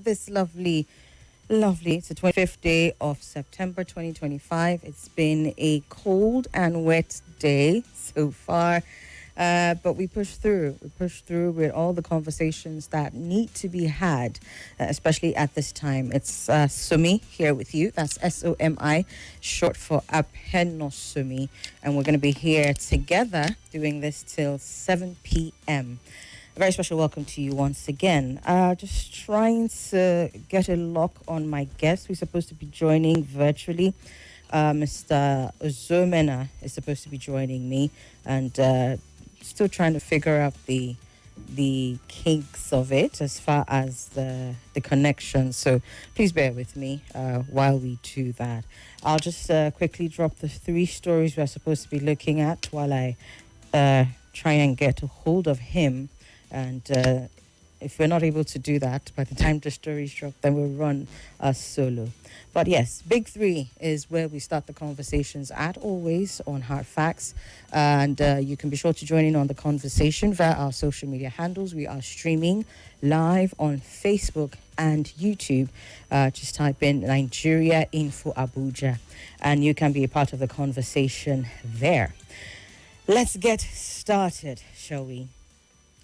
this lovely, it's the 25th day of September 2025. It's been a cold and wet day so far, but we push through. We push through with all the conversations that need to be had, especially at this time. It's Somi here with you. That's SOMI, short for Somi. And we're going to be here together doing this till 7 p.m. A very special welcome to you once again. Just trying to get a lock on my guest. We're supposed to be joining virtually. Mr. Zomena is supposed to be joining me, and still trying to figure out the kinks of it as far as the connection. So please bear with me while we do that. I'll just quickly drop the 3 stories we're supposed to be looking at while I try and get a hold of him. And if we're not able to do that, by the time the stories drop, then we'll run solo. But yes, Big 3 is where we start the conversations at, always on Hard Facts. And you can be sure to join in on the conversation via our social media handles. We are streaming live on Facebook and YouTube. Just type in Nigeria Info Abuja, and you can be a part of the conversation there. Let's get started, shall we?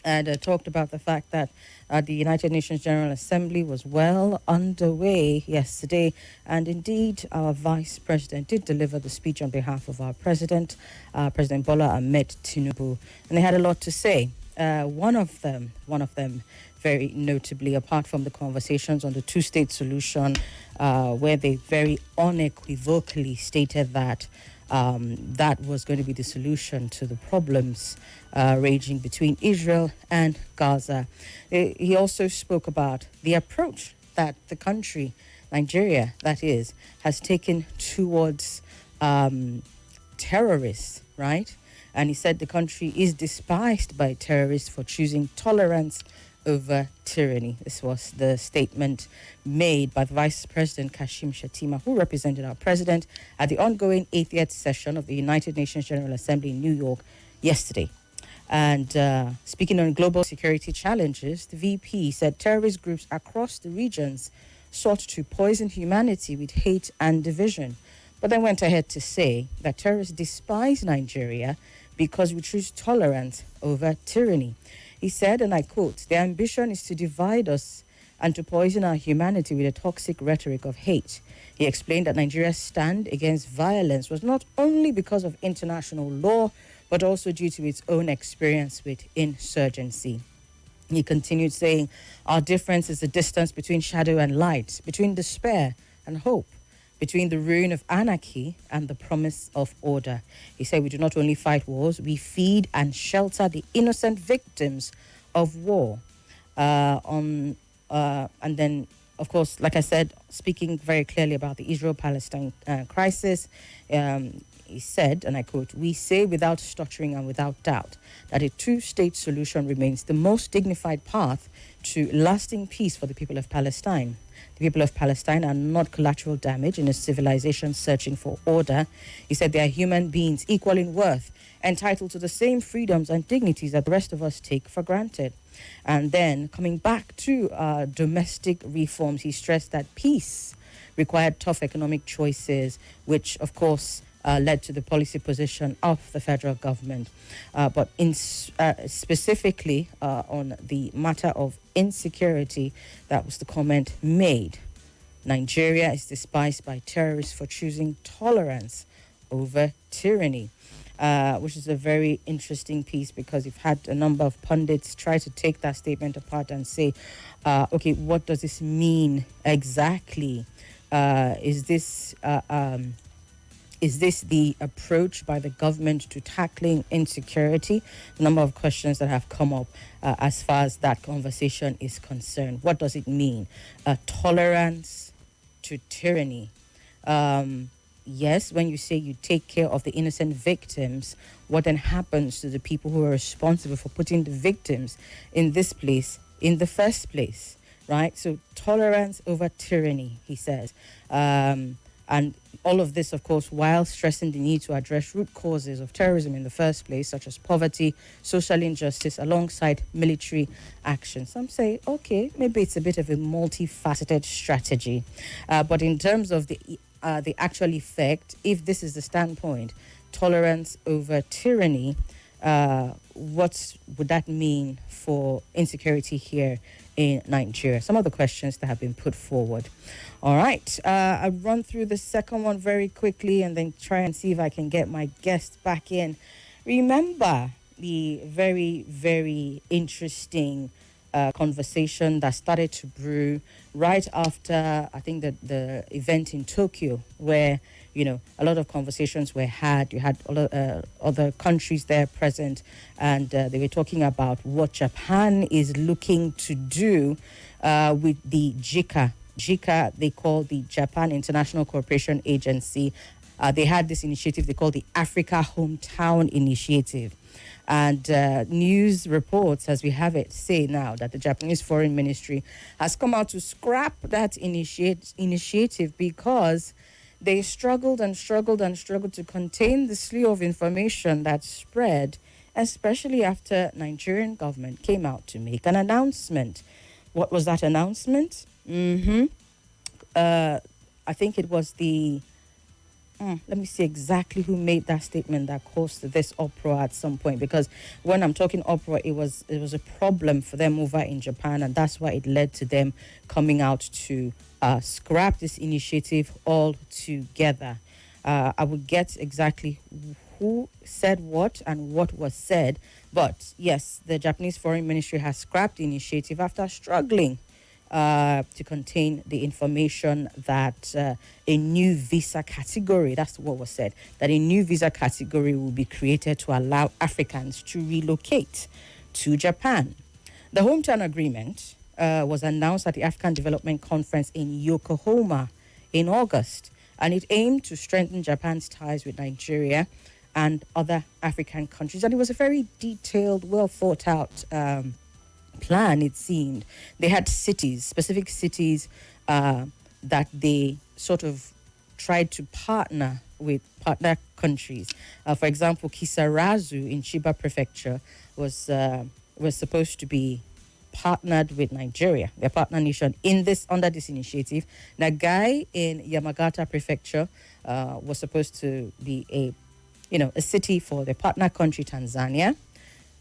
And talked about the fact that the United Nations General Assembly was well underway yesterday. And indeed, our Vice President did deliver the speech on behalf of our President, President Bola Ahmed Tinubu. And they had a lot to say. One of them, very notably, apart from the conversations on the two-state solution, where they very unequivocally stated that that was going to be the solution to the problems raging between Israel and Gaza. He also spoke about the approach that the country, Nigeria, that is, has taken towards terrorists, right? And he said the country is despised by terrorists for choosing tolerance over tyranny. This was the statement made by the Vice President Kashim Shettima, who represented our president at the ongoing 80th session of the United Nations General Assembly in New York yesterday. And speaking on global security challenges, the VP said terrorist groups across the regions sought to poison humanity with hate and division, but then went ahead to say that terrorists despise Nigeria because we choose tolerance over tyranny. He said, and I quote, "Their ambition is to divide us and to poison our humanity with a toxic rhetoric of hate." He explained that Nigeria's stand against violence was not only because of international law, but also due to its own experience with insurgency. He continued saying, "Our difference is the distance between shadow and light, between despair and hope, between the ruin of anarchy and the promise of order." He said, "We do not only fight wars, we feed and shelter the innocent victims of war." And then, of course, like I said, speaking very clearly about the Israel-Palestine crisis, he said, and I quote, "We say without stuttering and without doubt that a two-state solution remains the most dignified path to lasting peace for the people of Palestine. The people of Palestine are not collateral damage in a civilization searching for order." He said they are human beings equal in worth, entitled to the same freedoms and dignities that the rest of us take for granted. And then coming back to domestic reforms, he stressed that peace required tough economic choices, which, of course, led to the policy position of the federal government. But specifically on the matter of insecurity, that was the comment made. Nigeria is despised by terrorists for choosing tolerance over tyranny, which is a very interesting piece, because you've had a number of pundits try to take that statement apart and say, okay, what does this mean exactly? Is this the approach by the government to tackling insecurity? A number of questions that have come up as far as that conversation is concerned. What does it mean? Tolerance to tyranny. Yes, when you say you take care of the innocent victims, what then happens to the people who are responsible for putting the victims in this place in the first place, right? So tolerance over tyranny, he says. And all of this, of course, while stressing the need to address root causes of terrorism in the first place, such as poverty, social injustice, alongside military action. Some say, okay, maybe it's a bit of a multifaceted strategy. But in terms of the actual effect, if this is the standpoint, tolerance over tyranny, what would that mean for insecurity here in Nigeria? Some of the questions that have been put forward. All right, I'll run through the second one very quickly and then try and see if I can get my guests back in. Remember the very, very interesting conversation that started to brew right after, I think, the event in Tokyo, where a lot of conversations were had. You had other countries there present, and they were talking about what Japan is looking to do with the JICA. JICA, they call the Japan International Cooperation Agency. They had this initiative they call the Africa Hometown Initiative. And news reports, as we have it, say now that the Japanese Foreign Ministry has come out to scrap that initiative because they struggled to contain the slew of information that spread, especially after Nigerian government came out to make an announcement. What was that announcement? I think it was the... let me see exactly who made that statement that caused this uproar at some point, because when I'm talking uproar, it was a problem for them over in Japan, and that's why it led to them coming out to scrap this initiative altogether. I will get exactly who said what and what was said, but yes, the Japanese Foreign Ministry has scrapped the initiative after struggling to contain the information that a new visa category, that's what was said, that a new visa category will be created to allow Africans to relocate to Japan. The hometown agreement was announced at the African Development Conference in Yokohama in August, and it aimed to strengthen Japan's ties with Nigeria and other African countries. And it was a very detailed, well thought out plan, it seemed. They had specific cities that they sort of tried to partner with partner countries. For example, Kisarazu in Chiba Prefecture was supposed to be partnered with Nigeria, their partner nation, under this initiative. Nagai in Yamagata Prefecture was supposed to be a city for the partner country Tanzania.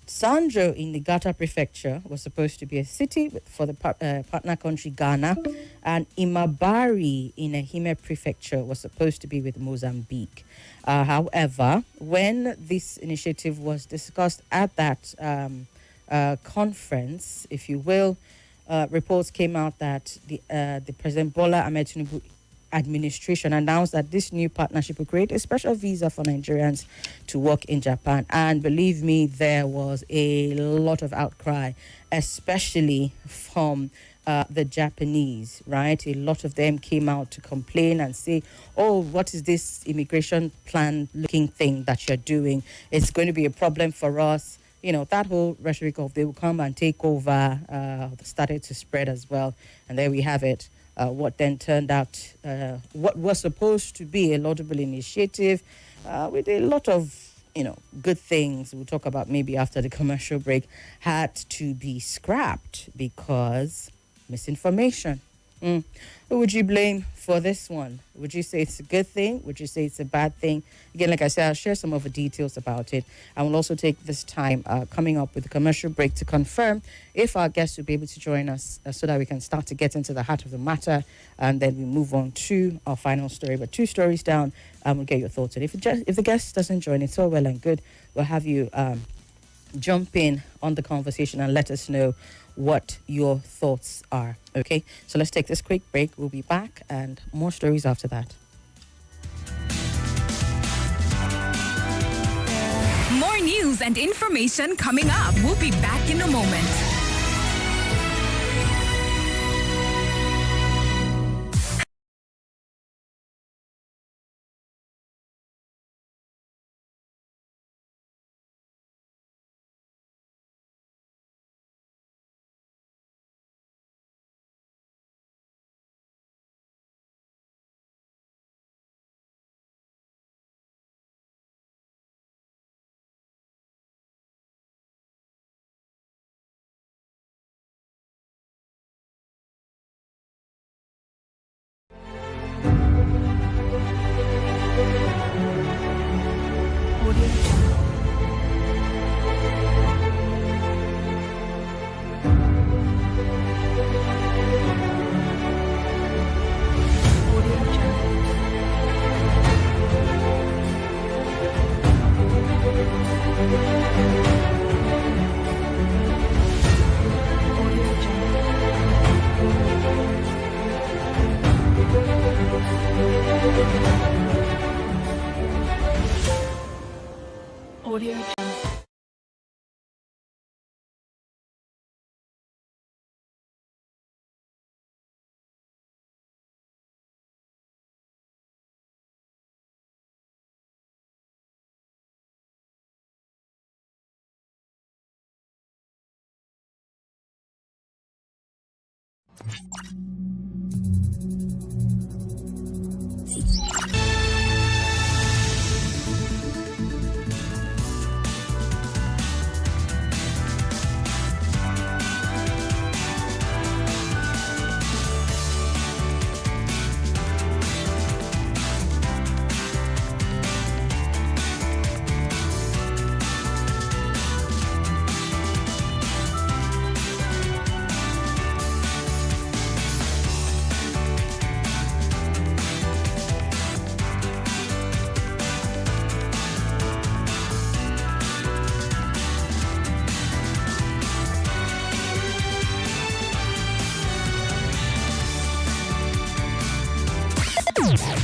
Sanjo in Niigata Prefecture was supposed to be a city for the partner country Ghana, and Imabari in Ehime Prefecture was supposed to be with Mozambique. However, when this initiative was discussed at that conference, if you will, reports came out that the President Bola Ahmed Tinubu administration announced that this new partnership will create a special visa for Nigerians to work in Japan. And believe me, there was a lot of outcry, especially from the Japanese, right? A lot of them came out to complain and say, oh, what is this immigration plan looking thing that you're doing? It's going to be a problem for us. That whole rhetoric of they will come and take over started to spread as well. And there we have it. What then turned out, what was supposed to be a laudable initiative with a lot of, good things we'll talk about maybe after the commercial break, had to be scrapped because misinformation. Who would you blame for this one? Would you say it's a good thing? Would you say it's a bad thing? Again, like I said, I'll share some of the details about it. I will also take this time coming up with a commercial break to confirm if our guests will be able to join us so that we can start to get into the heart of the matter, and then we move on to our final story. But 2 stories down, we'll get your thoughts. And if the guest doesn't join, it's all well and good. We'll have you jump in on the conversation and let us know what your thoughts are. Okay, so let's take this quick break. We'll be back and more stories after that. More news and information coming up. We'll be back in a moment. Audio.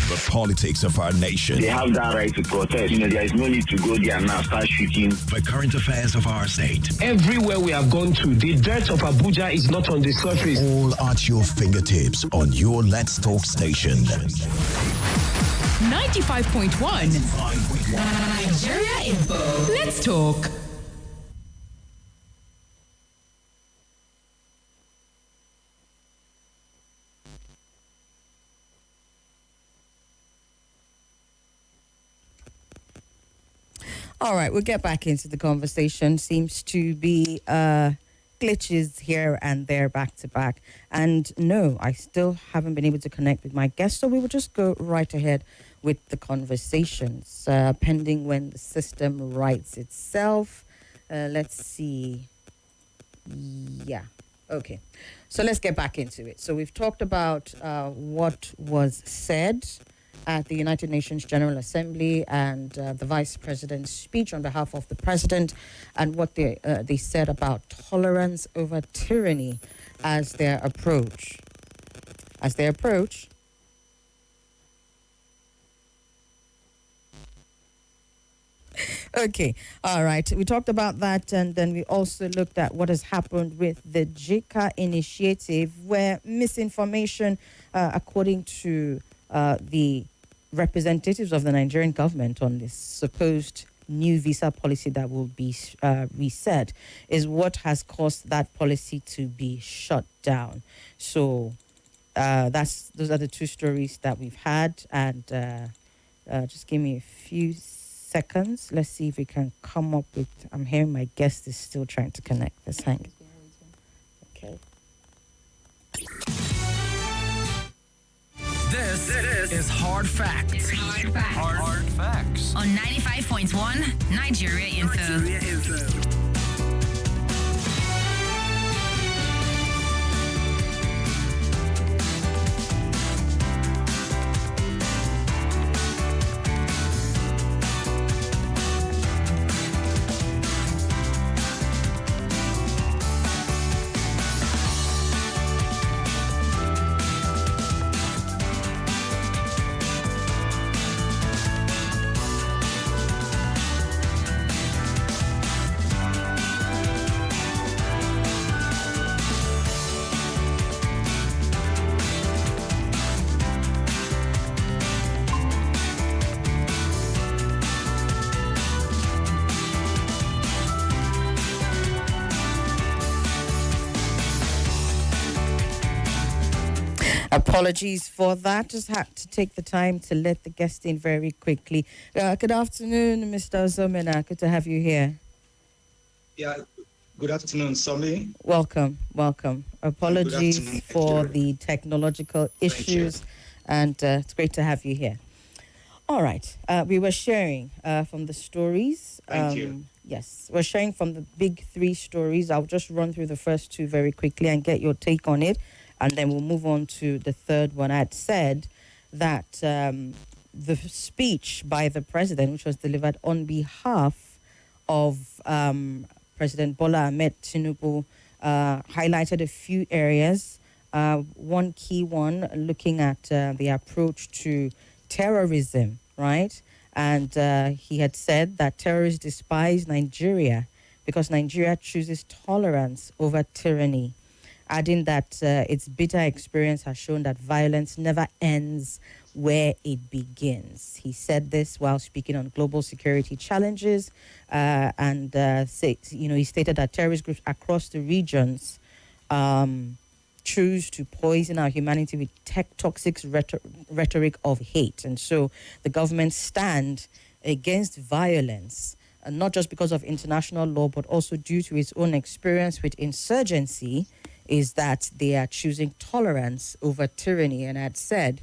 The politics of our nation. They have that right to protest. There is no need to go there now start shooting. The current affairs of our state. Everywhere we have gone to, the dirt of Abuja is not on the surface. All at your fingertips on your Let's Talk station. 95.1 Nigeria Info. Let's talk. All right, we'll get back into the conversation. Seems to be glitches here and there, back to back. And no, I still haven't been able to connect with my guest, so we will just go right ahead with the conversations, pending when the system rights itself. Let's see. Yeah, okay. So let's get back into it. So we've talked about what was said at the United Nations General Assembly and the Vice President's speech on behalf of the President, and what they said about tolerance over tyranny as their approach. Okay, all right. We talked about that, and then we also looked at what has happened with the JICA initiative, where misinformation, according to the representatives of the Nigerian government on this supposed new visa policy that will be reset, is what has caused that policy to be shut down. So those are the two stories that we've had, and just give me a few seconds. Let's see if we can come up with. I'm hearing my guest is still trying to connect. Let's hang. Okay. This is Hard Facts. Hard Facts. On 95.1 Nigeria Info. Apologies for that. Just had to take the time to let the guest in very quickly. Good afternoon, Mr. Zomina. Good to have you here. Yeah, good afternoon, Somi. Welcome. Apologies afternoon, for the technological issues, and it's great to have you here. All right. We were sharing from the stories. Thank you. Yes, we're sharing from the big three stories. I'll just run through the first two very quickly and get your take on it, and then we'll move on to the third one. I had said that the speech by the president, which was delivered on behalf of President Bola Ahmed Tinubu, highlighted a few areas. One key one looking at the approach to terrorism, right? And he had said that terrorists despise Nigeria because Nigeria chooses tolerance over tyranny, adding that its bitter experience has shown that violence never ends where it begins. He said this while speaking on global security challenges, and he stated that terrorist groups across the regions choose to poison our humanity with toxic rhetoric of hate. And so the government stand against violence, and not just because of international law, but also due to its own experience with insurgency, is that they are choosing tolerance over tyranny. And I had said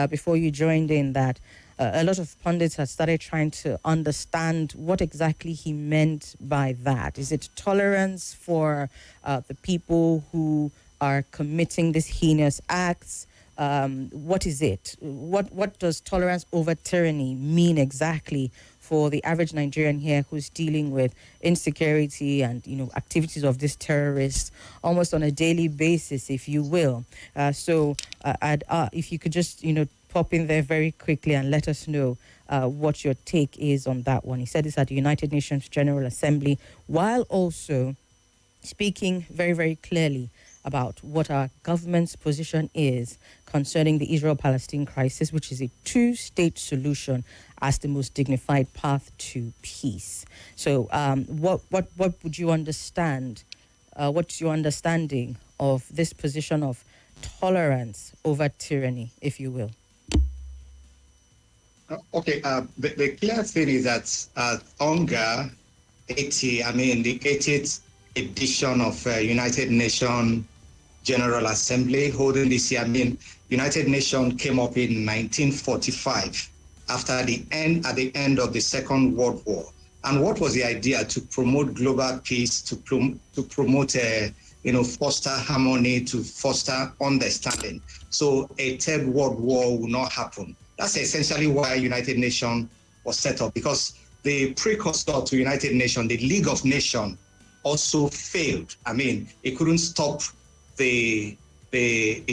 before you joined in that a lot of pundits have started trying to understand what exactly he meant by that. Is it tolerance for the people who are committing these heinous acts? What is it? What does tolerance over tyranny mean exactly for the average Nigerian here who's dealing with insecurity and activities of these terrorists almost on a daily basis, if you will? If you could just pop in there very quickly and let us know what your take is on that one. He said this at the United Nations General Assembly, while also speaking very, very clearly about what our government's position is concerning the Israel-Palestine crisis, which is a two-state solution as the most dignified path to peace. So what would you understand? What's your understanding of this position of tolerance over tyranny, if you will? Okay, the clear thing is that UNGA 80, the 80th edition of United Nations General Assembly holding this year. United Nations came up in 1945 at the end of the Second World War. And what was the idea? To promote global peace, to promote foster harmony, to foster understanding. So a third world war will not happen. That's essentially why United Nations was set up, because the precursor to United Nations, the League of Nations, also failed. It couldn't stop the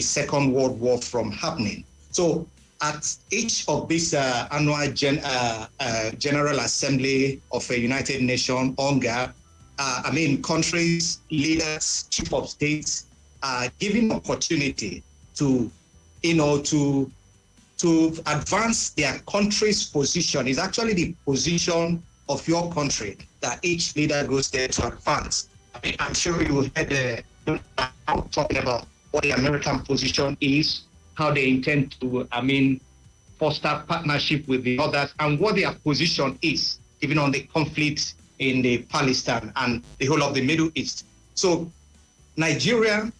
Second World War from happening. So at each of these annual General Assembly of a United Nations, UNGA, countries, leaders, chief of states are given opportunity to advance their country's position. It's actually the position of your country that each leader goes there to advance. I'm sure you heard talking about what the American position is, how they intend to, foster partnership with the others, and what their position is, even on the conflict in the Palestine and the whole of the Middle East. So Nigeria,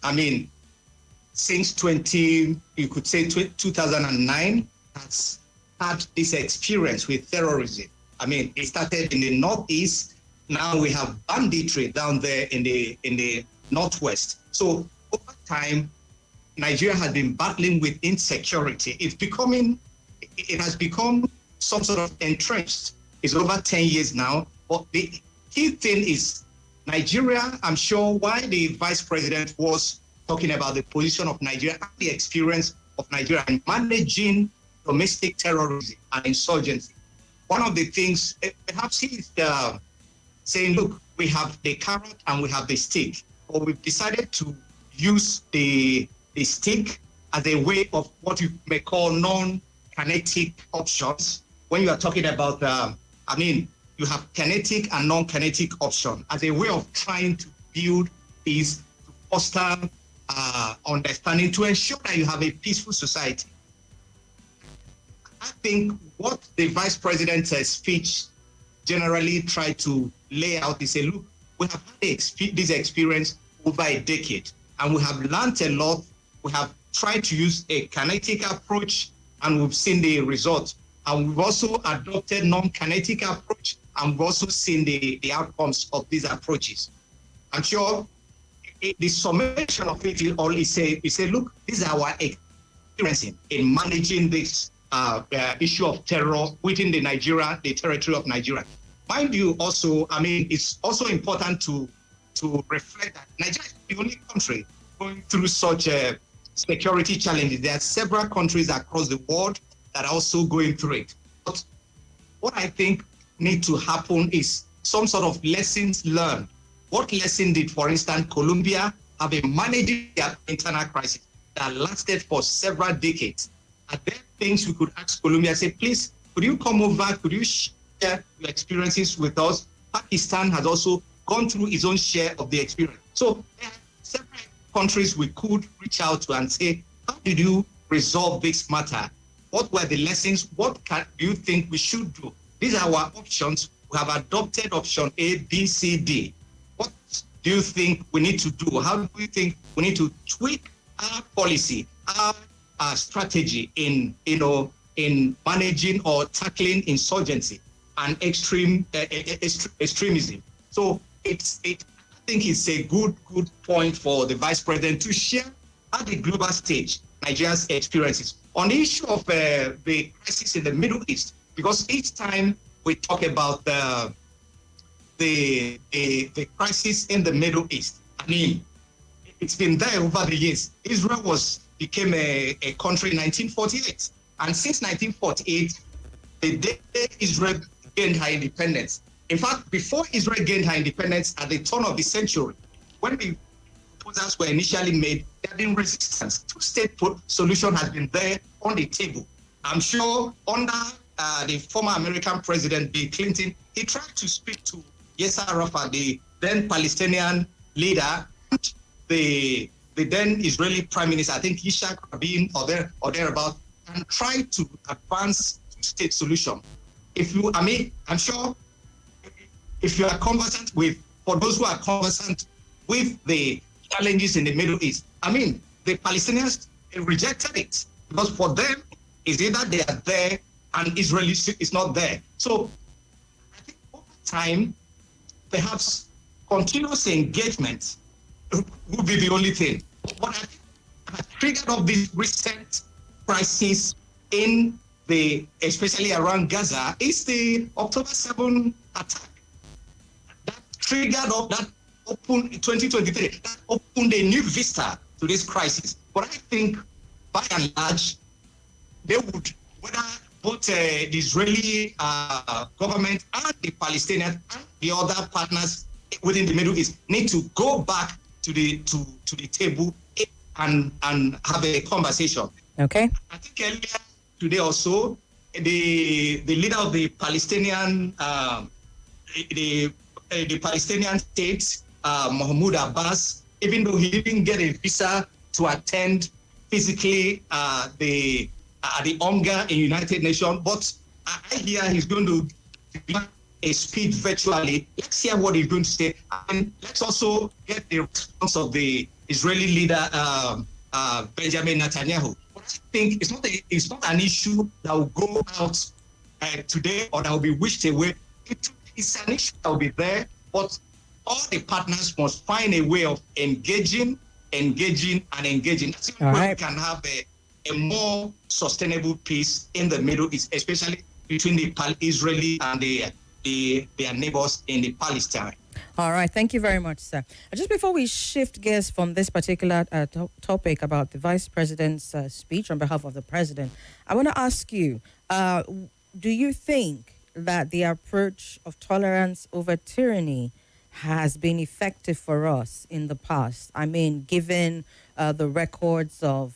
since 2009, has had this experience with terrorism. It started in the Northeast. Now we have banditry down there in the Northwest. So over time, Nigeria has been battling with insecurity. It has become some sort of entrenched. It's over 10 years now. But the key thing is Nigeria. I'm sure why the vice president was talking about the position of Nigeria and the experience of Nigeria in managing domestic terrorism and insurgency. One of the things, perhaps he's saying, look, we have the carrot and we have the stick, but we've decided to use the stick as a way of what you may call non-kinetic options. When you are talking about, you have kinetic and non-kinetic option as a way of trying to build peace, to foster understanding, to ensure that you have a peaceful society. I think what the vice president's speech generally tried to lay out is say, look, we have had this experience over a decade, and we have learned a lot. We have tried to use a kinetic approach, and we've seen the results. And we've also adopted non-kinetic approach, and we've also seen the outcomes of these approaches. I'm sure the summation of it all is say, look, this is our experience in managing this issue of terror within the territory of Nigeria. Mind you, also, it's also important to reflect that Nigeria is the only country going through such security challenges. There are several countries across the world that are also going through it. But what I think need to happen is some sort of lessons learned. What lesson did, for instance, Colombia have been managing their internal crisis that lasted for several decades? Are there things we could ask Colombia, say, please, could you come over, could you share your experiences with us? Pakistan has also gone through its own share of the experience. So there are several countries we could reach out to and say, how did you resolve this matter? What were the lessons? What do you think we should do? These are our options. We have adopted option A, B, C, D. What do you think we need to do? How do you think we need to tweak our policy, our strategy in managing or tackling insurgency and extremism? So I think it's a good point for the Vice President to share at the global stage Nigeria's experiences on the issue of the crisis in the Middle East, because each time we talk about the crisis in the Middle East, I mean, it's been there over the years. Israel became a country in 1948, and since 1948, the day Israel gained her independence. In fact, before Israel gained her independence at the turn of the century, when the proposals were initially made, there had been resistance. Two-state solution has been there on the table. I'm sure under the former American president, Bill Clinton, he tried to speak to Yasser Arafat, the then Palestinian leader, and the then Israeli prime minister, I think Yitzhak Rabin or thereabout, and try to advance two-state solution. I'm sure if you are conversant with, for those who are conversant with the challenges in the Middle East, I mean, the Palestinians rejected it because for them, it's either they are there and Israel is not there. So I think over time, perhaps continuous engagement would be the only thing. What has triggered off this recent crisis especially around Gaza, is the October 7 attack. That triggered off, that opened 2023, that opened a new vista to this crisis. But I think, by and large, they would, whether both the Israeli government and the Palestinians and the other partners within the Middle East, need to go back to the table and have a conversation. Okay. I think earlier today also, the leader of the Palestinian the Palestinian state, Mahmoud Abbas, even though he didn't get a visa to attend physically the UNGA in United Nations, but I hear he's going to give a speech virtually. Let's hear what he's going to say, and let's also get the response of the Israeli leader Benjamin Netanyahu. But I think it's not an issue that will go out today or that will be wished away. It's an issue that will be there, but all the partners must find a way of engaging. That's the only way we can have a more sustainable peace in the Middle East, especially between the Israeli and their neighbors in the Palestine. All right. Thank you very much, sir. Just before we shift gears from this particular topic about the Vice President's speech on behalf of the President, I want to ask you, do you think that the approach of tolerance over tyranny has been effective for us in the past? I mean, given the records of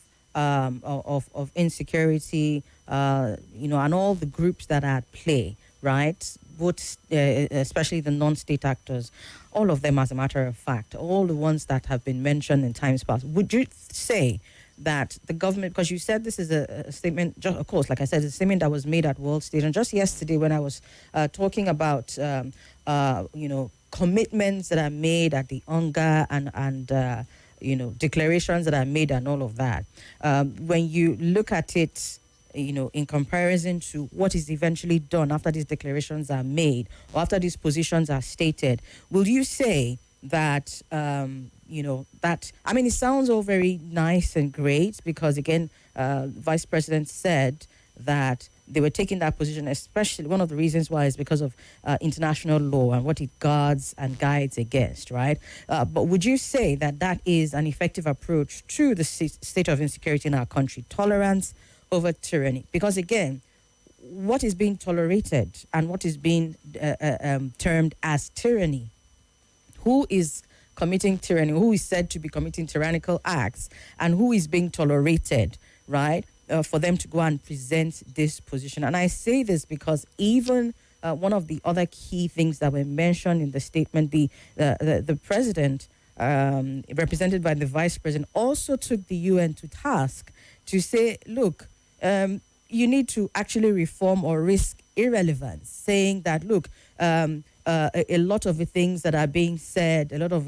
insecurity, and all the groups that are at play, right? Both, especially the non-state actors, all of them, as a matter of fact, all the ones that have been mentioned in times past. Would you say that the government, because you said this is a statement, just, of course, like I said, it's a statement that was made at World Stage, and just yesterday when I was talking about, commitments that are made at the UNGA and declarations that are made and all of that, when you look at it, in comparison to what is eventually done after these declarations are made or after these positions are stated, will you say that, it sounds all very nice and great because, again, Vice President said that they were taking that position, especially one of the reasons why is because of international law and what it guards and guides against, right? But would you say that that is an effective approach to the state of insecurity in our country, tolerance over tyranny? Because again, what is being tolerated and what is being termed as tyranny? Who is committing tyranny? Who is said to be committing tyrannical acts? And who is being tolerated, right, for them to go and present this position? And I say this because even one of the other key things that were mentioned in the statement, the president, represented by the vice president, also took the UN to task to say, look, you need to actually reform or risk irrelevance, saying that, look, a lot of the things that are being said, a lot of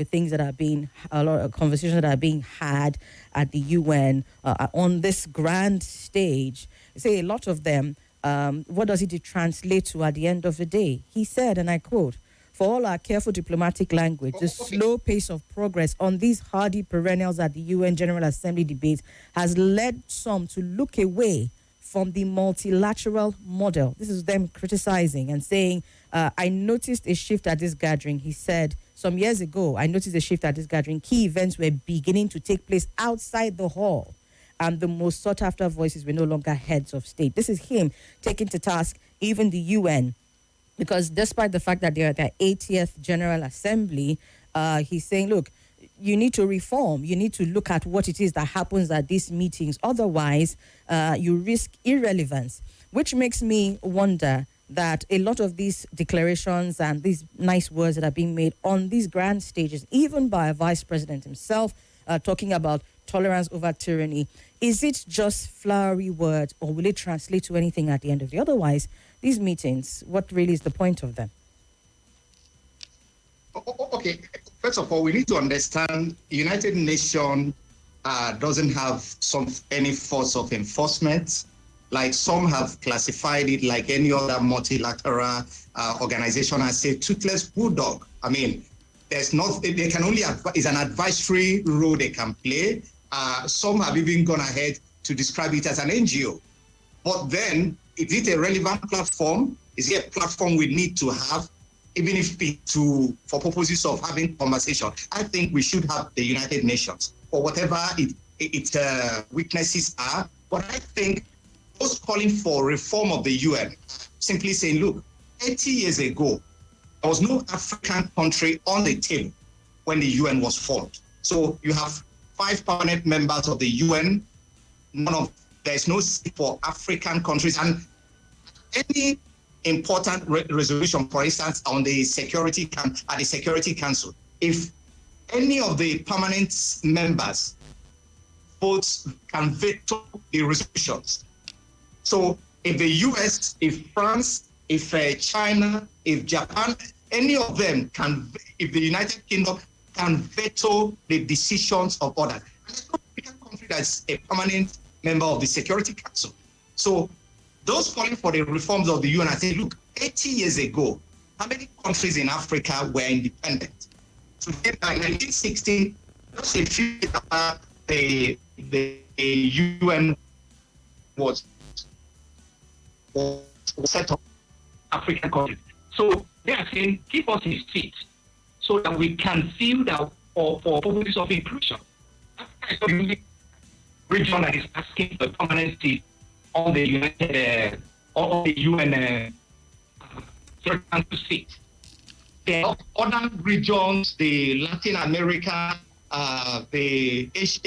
conversations that are being had at the UN on this grand stage, say a lot of them, what does it translate to at the end of the day? He said, and I quote, "For all our careful diplomatic language, the slow pace of progress on these hardy perennials at the UN General Assembly debates has led some to look away from the multilateral model." This is them criticizing and saying, I noticed a shift at this gathering. He said, some years ago, I noticed a shift at this gathering. Key events were beginning to take place outside the hall, and the most sought-after voices were no longer heads of state. This is him taking to task even the UN, because despite the fact that they're at their 80th General Assembly, he's saying, look, you need to reform. You need to look at what it is that happens at these meetings. Otherwise, you risk irrelevance, which makes me wonder that a lot of these declarations and these nice words that are being made on these grand stages, even by a vice president himself, talking about tolerance over tyranny, is it just flowery words, or will it translate to anything at the end of the? Otherwise, these meetings, what really is the point of them? Okay, first of all, we need to understand United Nations doesn't have any force of enforcement. Like some have classified it like any other multilateral organization as a toothless bulldog. I mean, there's not, they can only, it's an advisory role they can play. Some have even gone ahead to describe it as an NGO. But then, is it a relevant platform? Is it a platform we need to have, even if for purposes of having conversation? I think we should have the United Nations for whatever its weaknesses are. But I think those calling for reform of the UN, simply saying, look, 80 years ago, there was no African country on the table when the UN was formed. So you have 5 permanent members of the UN. There's no seat for African countries. And any important resolution, for instance, on the Security Council, if any of the permanent members votes can veto the resolutions. So if the US, if France, if China, if Japan, any of them can, if the United Kingdom can veto the decisions of others. And there's no African country that's a permanent member of the Security Council. So those calling for the reforms of the UN, I say, look, 80 years ago, how many countries in Africa were independent? Today, by 1960, just a few years after the UN was set up, African countries. So they are saying, keep us in seat so that we can feel that for purposes of inclusion. Africa is the only region that is asking for a permanent seat on the United, on the UN Council seat. There are other regions, the Latin America, the Asia,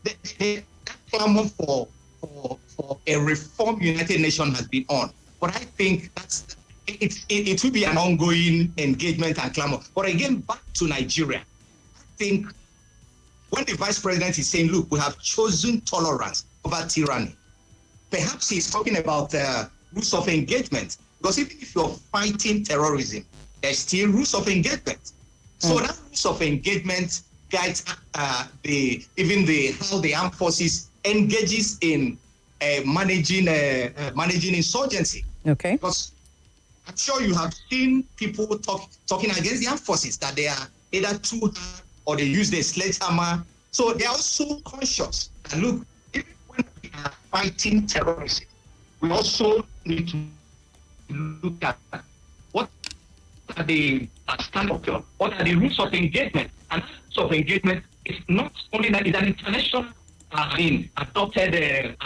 the clamor for a reform United Nations has been on. But I think it will be an ongoing engagement and clamor. But again, back to Nigeria, I think when the vice president is saying, look, we have chosen tolerance over tyranny, perhaps he's talking about rules of engagement. Because even if you're fighting terrorism, there's still rules of engagement. So that rules of engagement guides how the armed forces engages in managing insurgency. Okay. Because I'm sure you have seen people talking against the armed forces, that they are either too hard or they use the sledgehammer. So they are also conscious. And look, even when we are fighting terrorism, we also need to look at what are the standards, what are the rules of engagement. And rules of engagement is not only that, it's an international adopted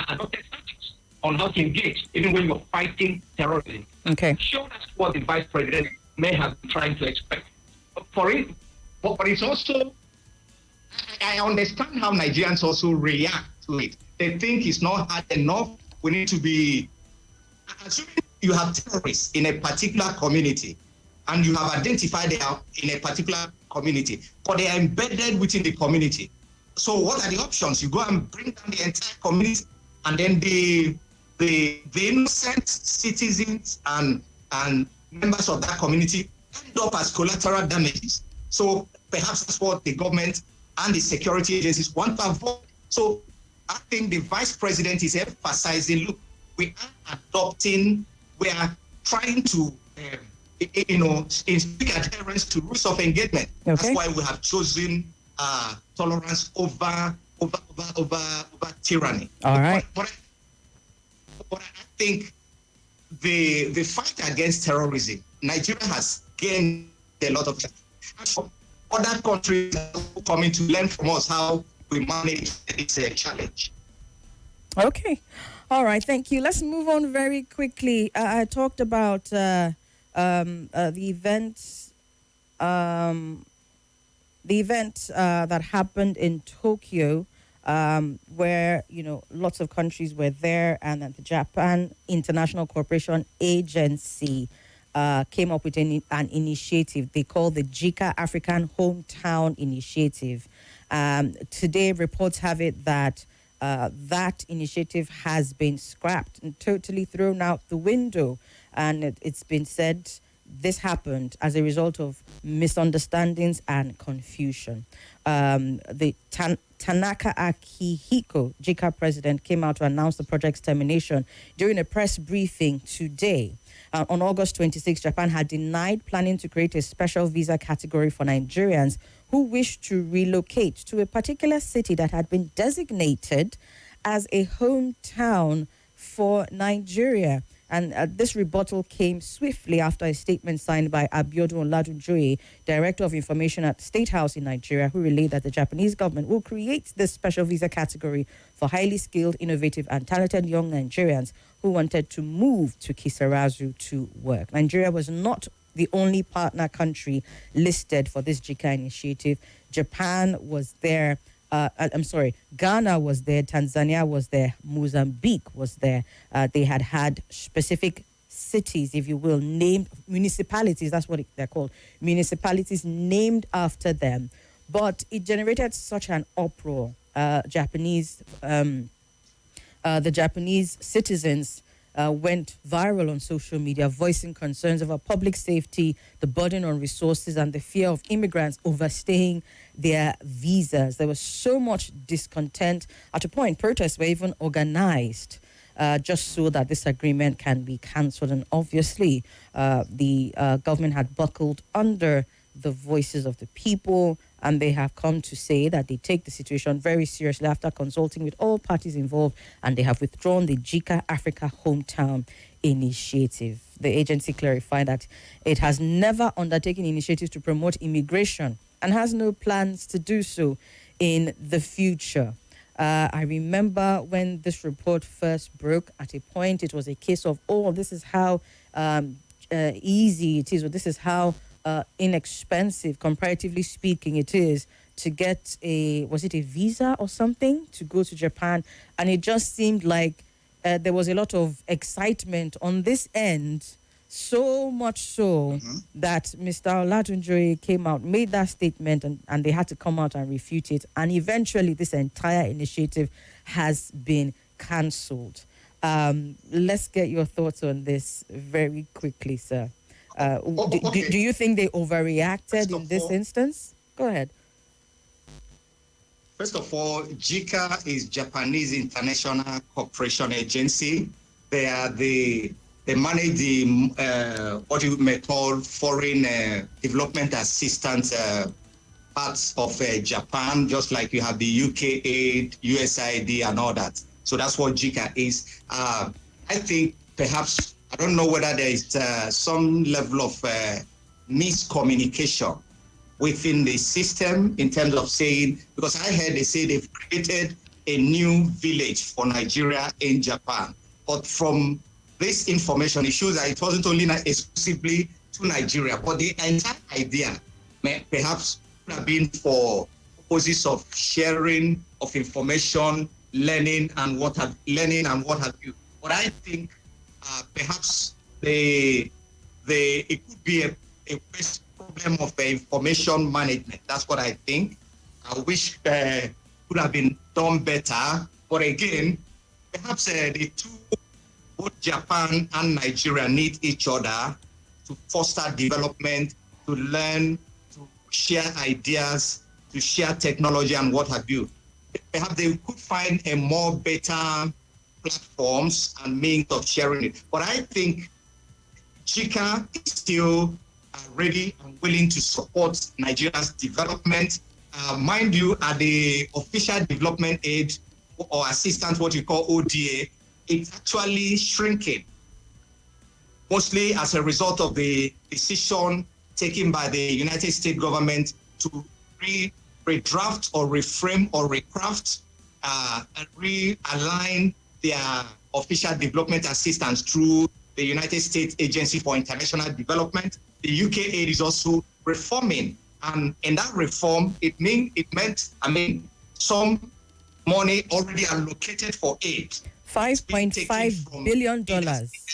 statutes on how to engage, even when you're fighting terrorism. Okay. I'm sure that's what the vice president may have been trying to expect. For it, but it's also, I understand how Nigerians also react to it. They think it's not hard enough. We need to be, assuming you have terrorists in a particular community, and you have identified they are in a particular community, but they are embedded within the community. So what are the options? You go and bring down the entire community, and then the innocent citizens and members of that community end up as collateral damages. So perhaps that's what the government and the security agencies want to avoid. So I think the vice president is emphasizing, look, we are trying to, speak adherence to rules of engagement. Okay. That's why we have chosen tolerance over tyranny. All right. But I think the fight against terrorism, Nigeria has gained a lot of. Other countries are coming to learn from us how we manage this challenge. Okay. All right. Thank you. Let's move on very quickly. I talked about the events. The event that happened in Tokyo, where lots of countries were there, and that the Japan International Cooperation Agency came up with an initiative they call the JICA African Hometown Initiative. Today, reports have it that that initiative has been scrapped and totally thrown out the window, and it's been said this happened as a result of misunderstandings and confusion. The Tanaka Akihiko, JICA president, came out to announce the project's termination during a press briefing today. On August 26, Japan had denied planning to create a special visa category for Nigerians who wish to relocate to a particular city that had been designated as a hometown for Nigeria. And this rebuttal came swiftly after a statement signed by Abiodun Oladunjoye, Director of Information at State House in Nigeria, who relayed that the Japanese government will create this special visa category for highly skilled, innovative, and talented young Nigerians who wanted to move to Kisarazu to work. Nigeria was not the only partner country listed for this JICA initiative. Japan was there. Ghana was there, Tanzania was there, Mozambique was there. They had specific cities, if you will, named municipalities, that's what they're called, municipalities named after them. But it generated such an uproar. The Japanese citizens went viral on social media, voicing concerns over public safety, the burden on resources, and the fear of immigrants overstaying their visas. There was so much discontent. At a point, protests were even organized just so that this agreement can be cancelled. And obviously, the government had buckled under the voices of the people, and they have come to say that they take the situation very seriously after consulting with all parties involved, and they have withdrawn the JICA Africa Hometown Initiative. The agency clarified that it has never undertaken initiatives to promote immigration and has no plans to do so in the future. I remember when this report first broke, at a point it was a case of, this is how easy it is, or this is how inexpensive, comparatively speaking, it is to get a visa or something to go to Japan. And it just seemed like there was a lot of excitement on this end, so much so that Mr. Olatunjoye came out, made that statement, and they had to come out and refute it. And eventually this entire initiative has been cancelled. Let's get your thoughts on this very quickly, sir. Do you think they overreacted in this instance? Go ahead. First of all, JICA is Japanese International Cooperation Agency. They manage the what you may call foreign development assistance parts of Japan, just like you have the UK aid, USAID, and all that. So that's what JICA is. I think perhaps, I don't know whether there is some level of miscommunication within the system in terms of saying, because I heard they say they've created a new village for Nigeria in Japan. But from this information, it shows that it wasn't only exclusively to Nigeria, but the entire idea perhaps could have been for purposes of sharing of information, learning and what have you. But I think perhaps it could be a problem of information management. That's what I think. I wish could have been done better. But again, perhaps the two, both Japan and Nigeria, need each other to foster development, to learn, to share ideas, to share technology and what have you. Perhaps they could find a more better platforms and means of sharing it. But I think JICA is still ready and willing to support Nigeria's development. Mind you, at the official development aid or assistance, what you call ODA, it's actually shrinking, mostly as a result of the decision taken by the United States government to redraft or reframe or recraft and realign their official development assistance through the United States Agency for International Development. The UK aid is also reforming, and in that reform, it meant some money already allocated for aid. $5.5 billion,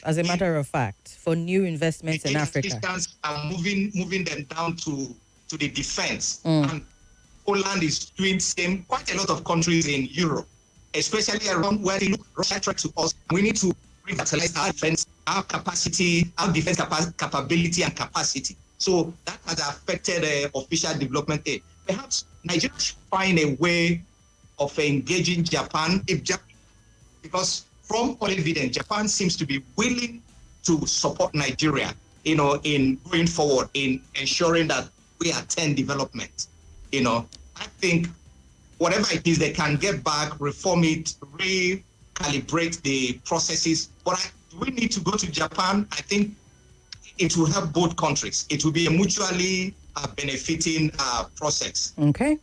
as a matter of fact, for new investments in Africa. And moving them down to the defense. And Poland is doing the same. Quite a lot of countries in Europe, especially around where they look Russia tried to us. We need to revitalize our defense, our capacity, our defense capability and capacity. So that has affected official development aid. Perhaps Nigeria should find a way of engaging Japan, because from all evidence, Japan seems to be willing to support Nigeria, in going forward, in ensuring that we attend development. I think whatever it is, they can get back, reform it, recalibrate the processes. But we need to go to Japan. I think it will help both countries. It will be a mutually benefiting process. Okay.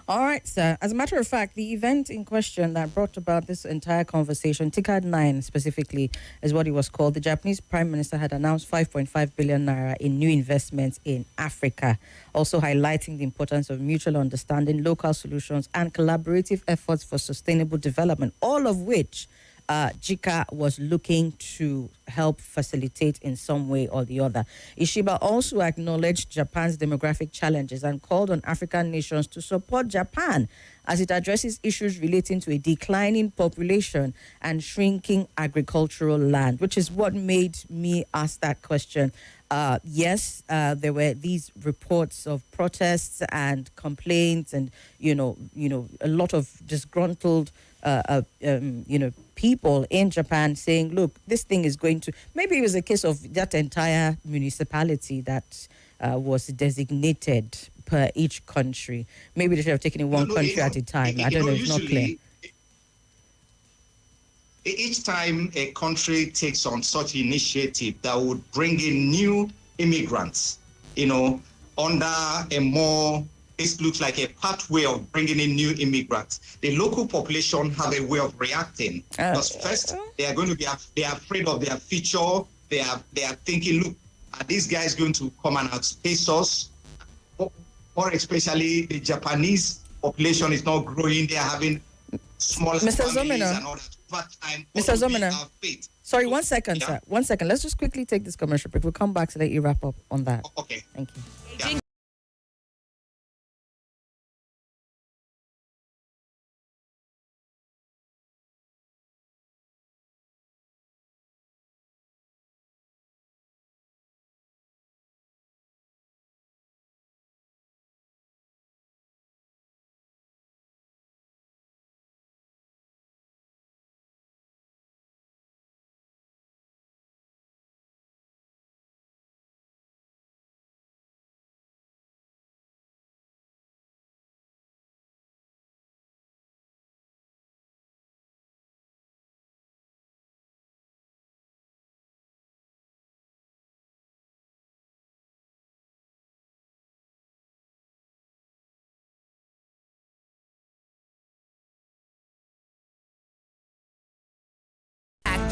All right, sir. As a matter of fact, the event in question that brought about this entire conversation, TICAD 9 specifically, is what it was called. The Japanese Prime Minister had announced 5.5 billion naira in new investments in Africa, also highlighting the importance of mutual understanding, local solutions, and collaborative efforts for sustainable development, all of which JICA was looking to help facilitate in some way or the other. Ishiba also acknowledged Japan's demographic challenges and called on African nations to support Japan as it addresses issues relating to a declining population and shrinking agricultural land, which is what made me ask that question. Yes, there were these reports of protests and complaints and, a lot of disgruntled people in Japan saying, look, this thing is going to, maybe it was a case of that entire municipality that was designated per each country. Maybe they should have taken it one country at a time. I don't know, it's not clear. Each time a country takes on such initiative that would bring in new immigrants, under a more, this looks like a pathway of bringing in new immigrants. The local population have a way of reacting. Because first, they are afraid of their future. They are thinking, look, are these guys going to come and outpace us? Or especially the Japanese population is not growing. They are having smaller families and all that. Mr. Zomina, sorry, 1 second, sir. 1 second. Let's just quickly take this commercial break. We'll come back to let you wrap up on that. Okay. Thank you. Yeah.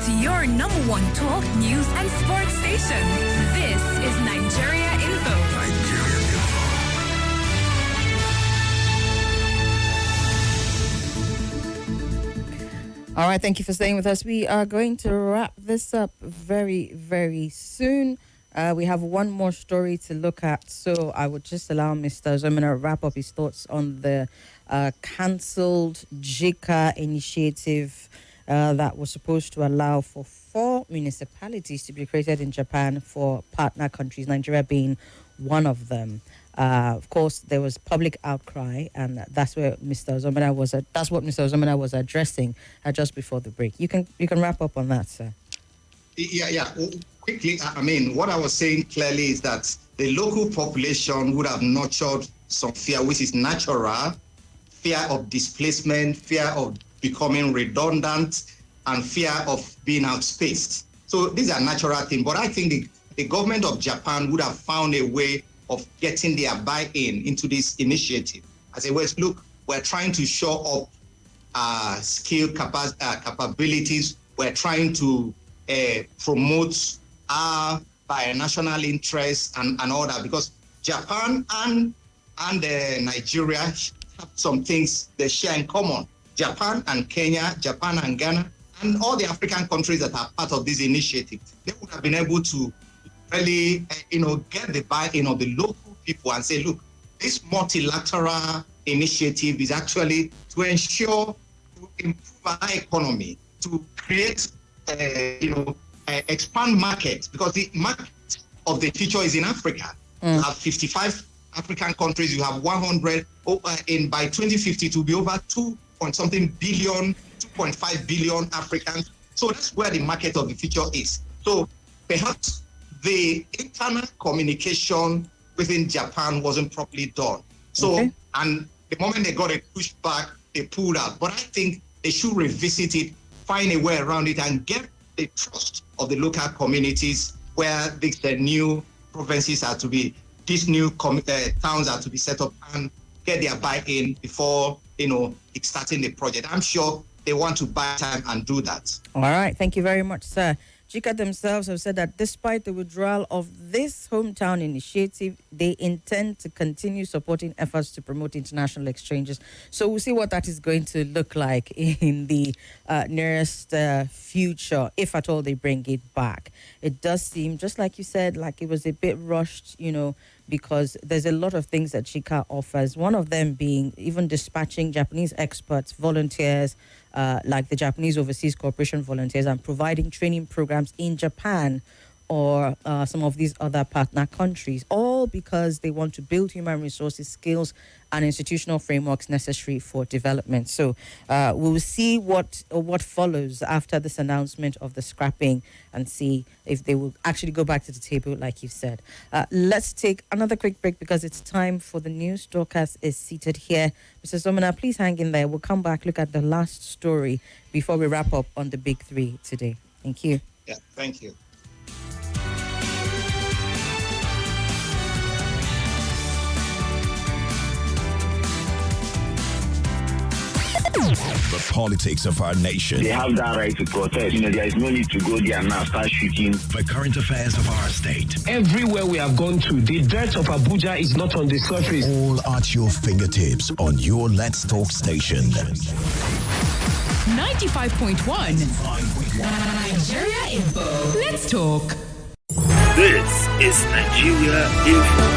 to your number one talk, news, and sports station. This is Nigeria Info. All right, thank you for staying with us. We are going to wrap this up very, very soon. We have one more story to look at, so I would just allow Mr. Zomina to wrap up his thoughts on the cancelled JICA initiative that was supposed to allow for 4 municipalities to be created in Japan for partner countries, Nigeria being one of them. Of course, there was public outcry, and that's where Mr. Zomina was. That's what Mr. Zomina was addressing just before the break. You can wrap up on that, sir. Yeah. Quickly, I mean, what I was saying clearly is that the local population would have nurtured some fear, which is natural, fear of displacement, fear of becoming redundant, and fear of being outspaced. So these are natural things. But I think the government of Japan would have found a way of getting their buy-in into this initiative. As it was, look, we're trying to show up skill capabilities. We're trying to promote our binational interests and all that, because Japan and Nigeria have some things they share in common. Japan and Kenya, Japan and Ghana, and all the African countries that are part of this initiative, they would have been able to really, get the buy-in of the local people and say, look, this multilateral initiative is actually to ensure to improve our economy, to create, expand markets, because the market of the future is in Africa. You have 55 African countries, you have 100, by 2050 to be over 2.5 billion Africans. So that's where the market of the future is. So perhaps the internal communication within Japan wasn't properly done. So, and the moment they got a pushback, they pulled out. But I think they should revisit it, find a way around it, and get the trust of the local communities where the new provinces are to be, these new towns are to be set up, and get their buy-in before, starting the project. I'm sure they want to buy time and do that. All right. Thank you very much, sir. JICA themselves have said that despite the withdrawal of this hometown initiative, they intend to continue supporting efforts to promote international exchanges. So we'll see what that is going to look like in the nearest future, if at all they bring it back. It does seem, just like you said, like it was a bit rushed, because there's a lot of things that JICA offers. One of them being even dispatching Japanese experts, volunteers, like the Japanese Overseas Cooperation volunteers, and providing training programs in Japan or some of these other partner countries, all because they want to build human resources, skills, and institutional frameworks necessary for development. So we'll see what follows after this announcement of the scrapping, and see if they will actually go back to the table, like you said. Let's take another quick break because it's time for the news. Dorcas is seated here. Mr. Zomina, please hang in there. We'll come back, look at the last story before we wrap up on the big three today. Thank you. Yeah, thank you. The politics of our nation. They have that right to protest. There is no need to go there now, start shooting. The current affairs of our state. Everywhere we have gone to, the dirt of Abuja is not on the surface. All at your fingertips on your Let's Talk station. 95.1 Nigeria Info. Let's talk. This is Nigeria Info.